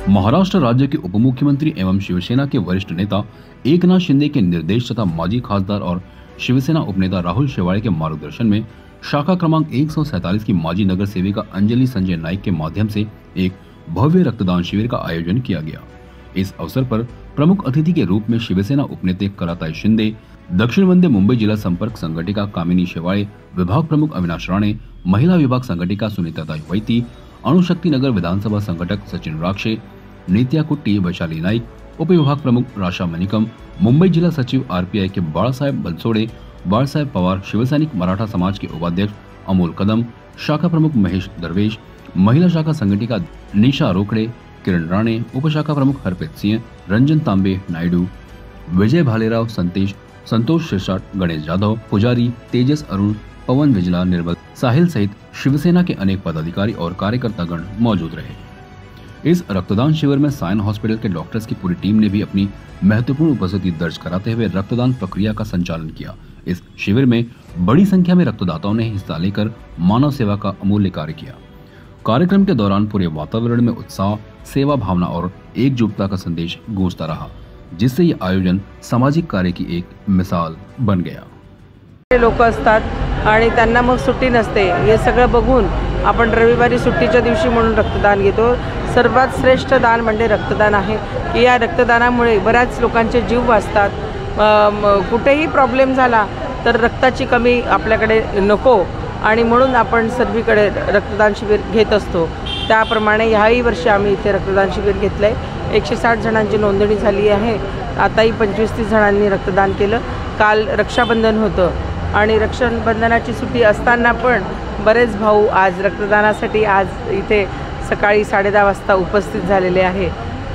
महाराष्ट्र राज्य के उप मुख्यमंत्री एवं शिवसेना के वरिष्ठ नेता एकनाथ शिंदे के निर्देश तथा माजी खासदार और शिवसेना उपनेता राहुल शेवाळे के मार्गदर्शन में शाखा क्रमांक 147 की माजी नगर सेविका अंजलि संजय नाइक के माध्यम से एक भव्य रक्तदान शिविर का आयोजन किया गया। इस अवसर पर प्रमुख अतिथि के रूप में शिवसेना उपनेते कराताई शिंदे, दक्षिण मध्य मुंबई जिला संपर्क संघटिका कामिनी शेवाळे, विभाग प्रमुख अविनाश राणे, महिला विभाग संघटिका सुनीताताई वैती, अणुशक्ति नगर विधानसभा संघटक सचिन राक्षे, नित्या कुट्टी वैशाली नाईक, उपविभाग प्रमुख राशा मनिकम, मुंबई जिला सचिव आरपीआई के बाळासाहेब बनसोडे, बाळासाहेब पवार, शिवसैनिक मराठा समाज के उपाध्यक्ष अमोल कदम, शाखा प्रमुख महेश दरवेश, महिला शाखा संघटिका निशा रोकड़े, किरण राणे, उपशाखा प्रमुख हरप्रीत सिंह, रंजन तांबे नायडू, विजय भालेराव, संतोष शिरसाट, गणेश जाधव, पुजारी, तेजस अरुण, पवन विजला, निर्मल साहिल सहित शिवसेना के अनेक पदाधिकारी और कार्यकर्तागण मौजूद रहे। इस रक्तदान शिविर में साइन हॉस्पिटल के डॉक्टर्स की पूरी टीम ने भी अपनी महत्वपूर्ण उपस्थिति दर्ज कराते हुए रक्तदान प्रक्रिया का संचालन किया। इस शिविर में बड़ी संख्या में रक्तदाताओं ने हिस्सा लेकर मानव सेवा का अमूल्य कार्य किया। कार्यक्रम के दौरान पूरे वातावरण में उत्साह, सेवा भावना और एकजुटता का संदेश गूंजता रहा, जिससे ये आयोजन सामाजिक कार्य की एक मिसाल बन गया। लोक असतात आणि त्यांना मग सुट्टी नसते, हे सगळं बघून आपण रविवारी सुट्टीच्या दिवशी म्हणून रक्तदान घेतो। सर्वात श्रेष्ठ दान म्हणजे रक्तदान आहे की या रक्तदानामुळे बऱ्याच लोकांचे जीव वाचतात। कुठेही प्रॉब्लेम झाला तर रक्ताची कमी आपल्याकडे नको आणि म्हणून आपण सर्वीकडे रक्तदान शिबिर घेत असतो। त्याप्रमाणे ह्याही वर्षी आम्ही इथे रक्तदान शिबिर घेतले। 160 जणांची नोंदणी झाली आहे। आताही 25-30 जणांनी रक्तदान केलं। काल रक्षाबंधन होतं आणि रक्षाबंधनाची सुट्टी असताना पण बरेच भाऊ आज रक्तदानासाठी आज इथे सकाळी 10:30 वाजता उपस्थित झालेले आहे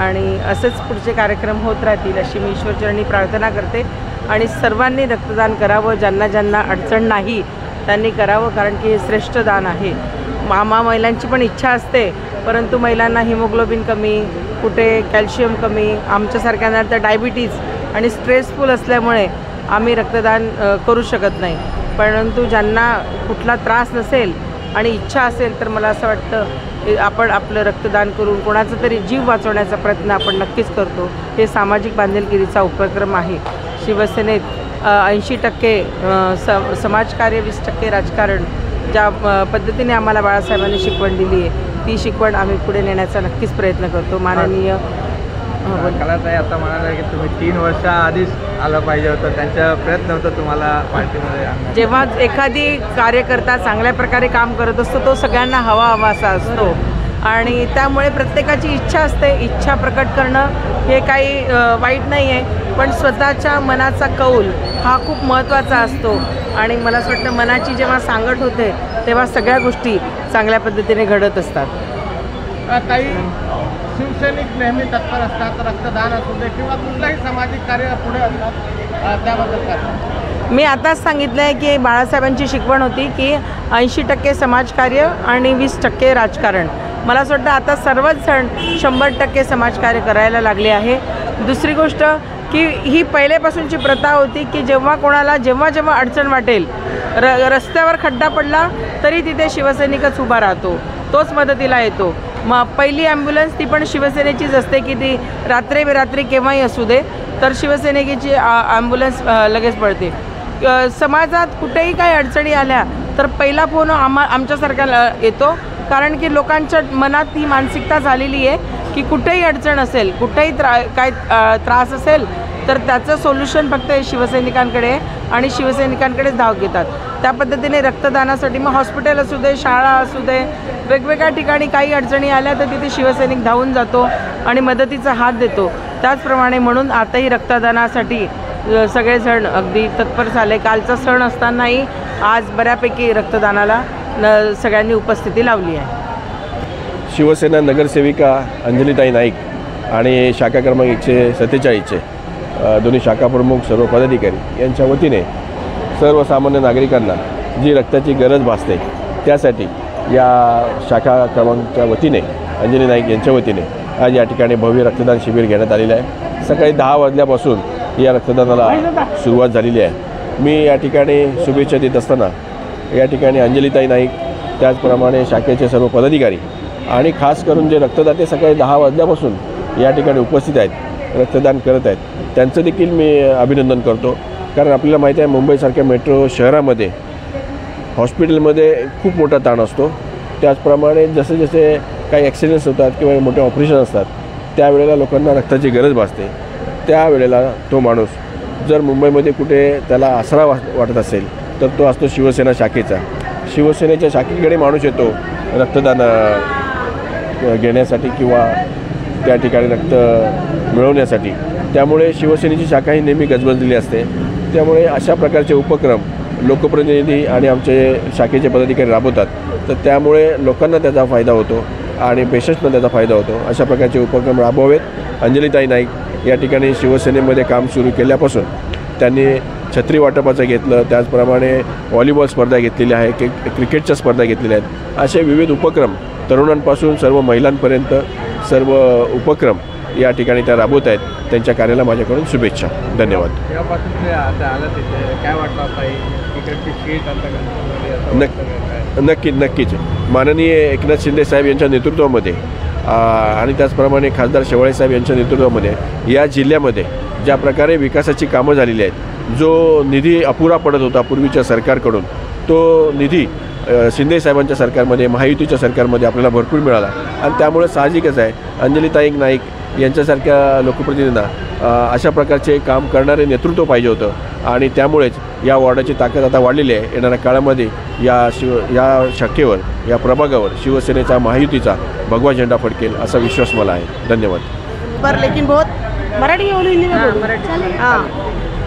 आणि असेच पुढचे कार्यक्रम होत राहतील अशी मी ईश्वरचरणी प्रार्थना करते आणि सर्वांनी रक्तदान करावं। ज्यांना ज्यांना अडचण नाही त्यांनी करावं, कारण की हे श्रेष्ठ दान आहे। महिलांची पण इच्छा असते, परंतु महिलांना हिमोग्लोबिन कमी, कुठे कॅल्शियम कमी, आमच्यासारख्यांना तर डायबिटीज आणि स्ट्रेसफुल असल्यामुळे आम्ही रक्तदान करू शकत नाही। परंतु ज्यांना कुठला त्रास नसेल आणि इच्छा असेल तर मला असं वाटतं आपण आपलं रक्तदान करून कोणाचा तरी जीव वाचवण्याचा प्रयत्न आपण नक्कीच करतो। हे सामाजिक बांधिलकीचा उपक्रम आहे। शिवसेनेत 80% समाजकार्य, 20% राजकारण, ज्या पद्धतीने आम्हाला बाळासाहेबांनी शिकवण दिली आहे ती शिकवण आम्ही पुढे नेण्याचा नक्कीच प्रयत्न करतो। माननीय कलाताई आता म्हणाले की तुम्ही 3 वर्षाआधीच आलं पाहिजे होतं, त्यांचा प्रयत्न होता तुम्हाला पार्टीमध्ये। जेव्हा एखादी कार्यकर्ता चांगल्या प्रकारे काम करत असतो तो सगळ्यांना हवा असा असतो आणि त्यामुळे प्रत्येकाची इच्छा असते। इच्छा प्रकट करणं हे काही वाईट नाही आहे, पण स्वतःच्या मनाचा कौल हा खूप महत्त्वाचा असतो आणि मला असं वाटतं मनाची जेव्हा सांगड होते तेव्हा सगळ्या गोष्टी चांगल्या पद्धतीने घडत असतात। काही शिवसैनिक नेहमी तत्पर असतात, रक्तदान असू दे किंवा कुठलाही सामाजिक कार्य पुढे असतात, त्याबद्दल काय? मी आताच सांगितलं आहे की बाळासाहेबांची शिकवण होती की 80% समाजकार्य आणि 20% राजकारण। मला असं वाटतं आता सर्वच जण 100% समाजकार्य करायला लागले आहे। दुसरी गोष्ट की ही पहिल्यापासूनची प्रथा होती की जेव्हा कोणाला जेव्हा अडचण वाटेल, रस्त्यावर खड्डा पडला तरी तिथे शिवसैनिकच उभा राहतो, तोच मदतीला येतो। मग पहिली ॲम्ब्युलन्स ती पण शिवसेनेचीच असते की ती रात्री केव्हाही असू दे तर शिवसेनेची ॲम्ब्युलन्स लगेच पडते। समाजात कुठेही काही अडचणी आल्या तर पहिला फोन आमच्यासारख्याला येतो, कारण की लोकांच्या मनात ही मानसिकता झालेली आहे की कुठेही अडचण असेल, कुठेही काय त्रास असेल तर त्याचं सोल्युशन फक्त शिवसैनिकांकडे आणि शिवसैनिकांकडेच धाव घेतात। त्या पद्धतीने रक्तदानासाठी मग हॉस्पिटल असू दे, शाळा असू दे, वेगवेगळ्या ठिकाणी काही अडचणी आल्या तर तिथे शिवसैनिक धावून जातो आणि मदतीचा हात देतो। त्याचप्रमाणे म्हणून आताही रक्तदानासाठी सगळेजण अगदी तत्पर झाले। कालचा सण असतानाही आज बऱ्यापैकी रक्तदानाला सगळ्यांनी उपस्थिती लावली आहे। शिवसेना नगरसेविका अंजलिताई नाईक आणि शाखा क्रमांक 147चे दोन्ही शाखा प्रमुख, सर्व पदाधिकारी यांच्या वतीने सर्वसामान्य नागरिकांना जी रक्ताची गरज भासते त्यासाठी या शाखा क्रमांकच्या वतीने अंजली नाईक यांच्या वतीने आज या ठिकाणी भव्य रक्तदान शिबिर घेण्यात आलेलं आहे। सकाळी 10 वाजल्यापासून या रक्तदानाला सुरुवात झालेली आहे। मी या ठिकाणी शुभेच्छा देत असताना या ठिकाणी अंजलिताई नाईक, त्याचप्रमाणे शाखेचे सर्व पदाधिकारी आणि खास करून जे रक्तदाते सकाळी 10 वाजल्यापासून या ठिकाणी उपस्थित आहेत, रक्तदान करत आहेत, त्यांचं देखील मी अभिनंदन करतो. कारण आपल्याला माहिती आहे मुंबईसारख्या मेट्रो शहरामध्ये हॉस्पिटलमध्ये खूप मोठा ताण असतो. त्याचप्रमाणे जसे जसे काही ॲक्सिडेंट्स होतात किंवा मोठे ऑपरेशन असतात त्यावेळेला लोकांना रक्ताची गरज भासते. त्यावेळेला तो माणूस जर मुंबईमध्ये कुठे त्याला आसरा वाटत असेल तर तो असतो शिवसेना शाखेचा. शिवसेनेच्या शाखेकडे माणूस येतो रक्तदान घेण्यासाठी किंवा त्या ठिकाणी रक्त मिळवण्यासाठी. त्यामुळे शिवसेनेची शाखा ही नेहमी गजबजलेली असते. त्यामुळे अशा प्रकारचे उपक्रम लोकप्रतिनिधी आणि आमचे शाखेचे पदाधिकारी राबवतात, तर त्यामुळे लोकांना त्याचा फायदा होतो आणि पेशंट्सना त्याचा फायदा होतो. अशा प्रकारचे उपक्रम राबवावेत. अंजलीताई नाईक या ठिकाणी शिवसेनेमध्ये काम सुरू केल्यापासून त्यांनी छत्री वाटपाचं घेतलं, त्याचप्रमाणे व्हॉलीबॉल स्पर्धा घेतलेल्या आहे, क्रिकेटच्या स्पर्धा घेतलेल्या आहेत. असे विविध उपक्रम तरुणांपासून सर्व महिलांपर्यंत सर्व उपक्रम या ठिकाणी त्या राबवत आहेत. त्यांच्या कार्याला माझ्याकडून शुभेच्छा. धन्यवाद. काय वाटतं नक्कीच माननीय एकनाथ शिंदे साहेब यांच्या नेतृत्वामध्ये आणि त्याचप्रमाणे खासदार शेवाळे साहेब यांच्या नेतृत्वामध्ये या जिल्ह्यामध्ये ज्या प्रकारे विकासाची कामं झालेली आहेत, जो निधी अपुरा पडत होता पूर्वीच्या सरकारकडून, तो निधी शिंदे साहेबांच्या सरकारमध्ये, महायुतीच्या सरकारमध्ये आपल्याला भरपूर मिळाला. आणि त्यामुळे साहजिकच आहे अंजलीताई नाईक यांच्यासारख्या लोकप्रतिनिधींना अशा प्रकारचे काम करणारे नेतृत्व पाहिजे होतं. आणि त्यामुळेच या वॉर्डाची ताकद आता वाढलेली आहे. येणाऱ्या काळामध्ये या शाखेवर, या प्रभागावर शिवसेनेचा, महायुतीचा भगवा झेंडा फडकेल असा विश्वास मला आहे. धन्यवाद. पर लेकिन बहुत मराठी बोलू, हिंदी में बोलू.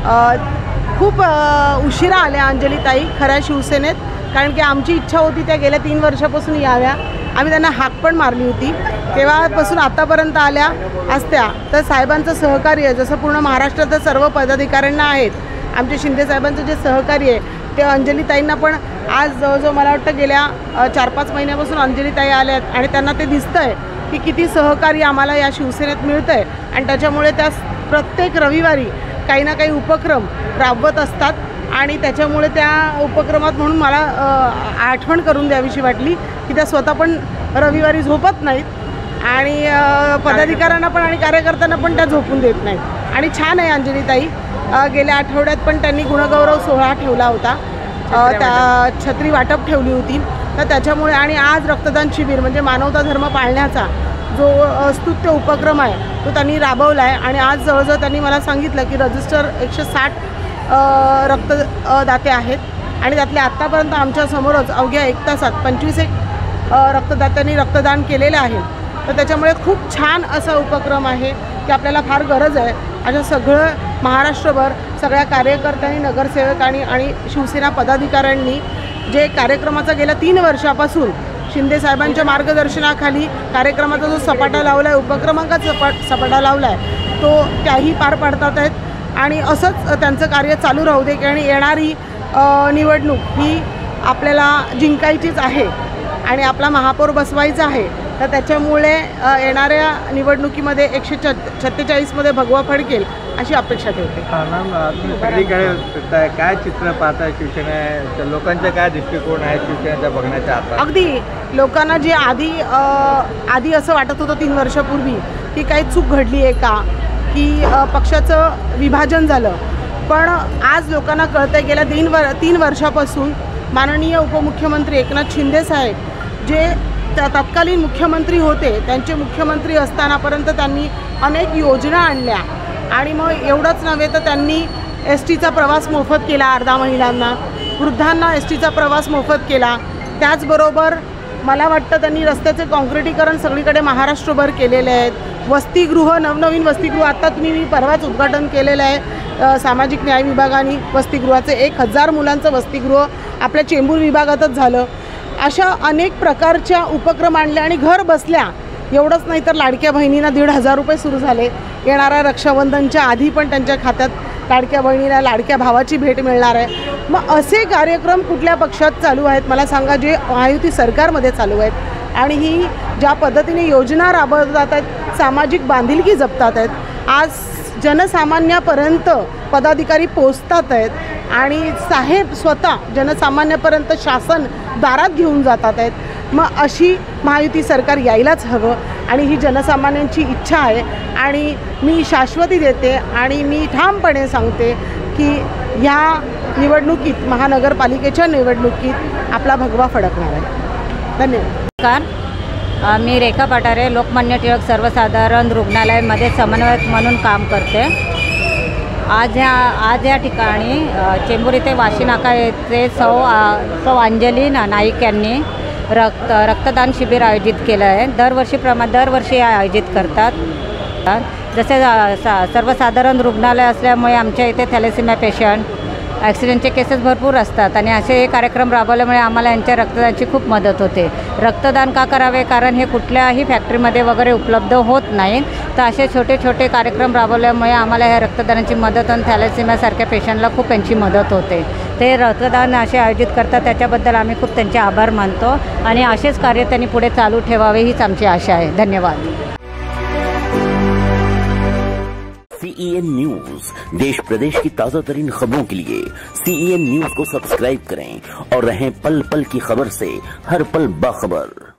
हां, खूप उशिरा आल्या अंजलीताई खऱ्या शिवसेनेत. कारण की आमची इच्छा होती त्या गेल्या 3 वर्षापासून याव्या. आम्ही त्यांना हाक पण मारली होती. तेव्हापासून आतापर्यंत आल्या असत्या तर साहेबांचं सहकार्य जसं पूर्ण महाराष्ट्रातल्या सर्व पदाधिकाऱ्यांना आहेत, आमचे शिंदे साहेबांचं जे सहकार्य आहे ते अंजलीताईंना पण आज जवळजवळ मला वाटतं गेल्या 4-5 महिन्यापासून अंजलीताई आल्या आहेत आणि त्यांना ते दिसतं आहे की किती सहकार्य आम्हाला या शिवसेनेत मिळतं आहे. आणि त्याच्यामुळे त्या प्रत्येक रविवारी काही ना काही उपक्रम राबवत असतात. आणि त्याच्यामुळे त्या उपक्रमात म्हणून मला आठवण करून द्यावीशी वाटली की त्या स्वतः पण रविवारी झोपत नाहीत आणि पदाधिकाऱ्यांना पण आणि कार्यकर्त्यांना पण त्या झोपून देत नाहीत. आणि छान आहे अंजलीताई. गेल्या आठवड्यात पण त्यांनी गुणगौरव सोहळा ठेवला होता, त्या छत्री वाटप ठेवली होती. तर त्याच्यामुळे आणि आज रक्तदान शिबिर म्हणजे मानवता धर्म पाळण्याचा जो स्तुत्य उपक्रम आहे तो त्यांनी राबवला आहे. आणि आज जवळजवळ त्यांनी मला सांगितलं की रजिस्टर 160 रक्तदाते आहेत आणि त्यातले आत्तापर्यंत आमच्यासमोरच अवघ्या 1 तासात 25 रक्तदात्यांनी रक्तदान केलेलं आहे. तर त्याच्यामुळे खूप छान असा उपक्रम आहे की आपल्याला फार गरज आहे अशा सगळं महाराष्ट्रभर सगळ्या कार्यकर्त्यांनी, नगरसेवकांनी आणि शिवसेना पदाधिकाऱ्यांनी जे कार्यक्रमाचा गेल्या 3 वर्षापासून शिंदे साहेबांच्या मार्गदर्शनाखाली कार्यक्रमाचा जो सपाटा लावला आहे, उपक्रमांचा सपाटा लावला आहे, तो त्याही पार पाडतात आहेत. आणि असंच त्यांचं कार्य चालू राहू दे. आणि येणारी निवडणूक ही आपल्याला जिंकायचीच आहे आणि आपला महापौर बसवायचा आहे. तर त्याच्यामुळे येणाऱ्या निवडणुकीमध्ये 146मध्ये भगवा फडकेल अशी अपेक्षा ठेवते. सगळीकडे काय चित्र पाहताय शिवसेना, लोकांचा काय दृष्टिकोन आहे शिवसेनेचा बघण्याचा? आता अगदी लोकांना जे आधी असं वाटत होतं 3 वर्षापूर्वी की काही चूक घडली आहे का, की पक्षाचं विभाजन झालं, पण आज लोकांना कळतं आहे गेल्या 3 वर्षापासून माननीय उपमुख्यमंत्री एकनाथ शिंदे साहेब जे तत्कालीन मुख्यमंत्री होते, त्यांचे मुख्यमंत्री असतानापर्यंत त्यांनी अनेक योजना आणल्या. आणि मग एवढंच नव्हे तर त्यांनी STचा प्रवास मोफत केला, अर्धा महिलांना, वृद्धांना STचा प्रवास मोफत केला. त्याचबरोबर मला वाटतं त्यांनी रस्त्याचे काँक्रिटीकरण सगळीकडे महाराष्ट्रभर केलेले आहेत. वसतिगृह, नवनवीन वसतिगृह आता मी परवाच उद्घाटन केलेलं आहे सामाजिक न्याय विभागाने. वसतिगृहाचे 1000 मुलांचं वसतिगृह आपल्या चेंबूर विभागातच झालं. अशा अनेक प्रकारच्या उपक्रम आणले आणि घर बसल्या एवढंच नाही तर लाडक्या बहिणींना 1,500 रुपये सुरू झाले. येणाऱ्या रक्षाबंधनच्या आधी पण त्यांच्या खात्यात लाडक्या बहिणीला लाडक्या भावाची भेट मिळणार आहे. मग असे कार्यक्रम कुठल्या पक्षात चालू आहेत मला सांगा, जे महायुती सरकारमध्ये चालू आहेत. आणि ही ज्या पद्धतीने योजना राबवतात आहेत, सामाजिक बांधिलकी जपतात आहेत, आज जनसामान्यापर्यंत पदाधिकारी पोचतात आहेत आणि साहेब स्वतः जनसामान्यापर्यंत शासन दारात घेऊन जातात आहेत. मग अशी महायुती सरकार यायलाच हवं आणि ही जनसामान्यांची इच्छा आहे आणि मी शाश्वती देते आणि मी ठामपणे सांगते की ह्या निवडणुकीत महानगरपालिकेच्या निवडणुकीत आपला भगवा फडकणार आहे. धन्यवाद. मी रेखा पठारे लोकमान्य टिळक सर्वसाधारण रुग्णालयामध्ये समन्वयक म्हणून काम करते. आज या ठिकाणी चेंबूर येथे वाशी नाका येथे सौ अंजली नाईक यांनी रक्तदान शिबिर आयोजित केलं आहे. दरवर्षी आयोजित करतात. जसे सर्वसाधारण रुग्णालय असल्यामुळे आमच्या इथे थॅलेसेमिया पेशंट ॲक्सिडेंटचे केसेस भरपूर असतात आणि असे कार्यक्रम राबवल्यामुळे आम्हाला यांच्या रक्तदानाची खूप मदत होते. रक्तदान का करावे? कारण हे कुठल्याही फॅक्टरीमध्ये वगैरे उपलब्ध होत नाहीत. तर असे छोटे छोटे कार्यक्रम राबवल्यामुळे आम्हाला ह्या रक्तदानाची मदत आणि थॅलेसेमियासारख्या पेशंटला खूप त्यांची मदत होते. ते रक्तदान असे आयोजित करतात त्याच्याबद्दल आम्ही खूप त्यांचे आभार मानतो आणि असेच कार्य त्यांनी पुढे चालू ठेवावे हीच आमची आशा आहे. धन्यवाद. CEN न्यूज देश प्रदेश की ताज़ा तरीन खबरों के लिए CEN न्यूज को सब्सक्राइब करें और रहें पल पल की खबर से हर पल बाखबर.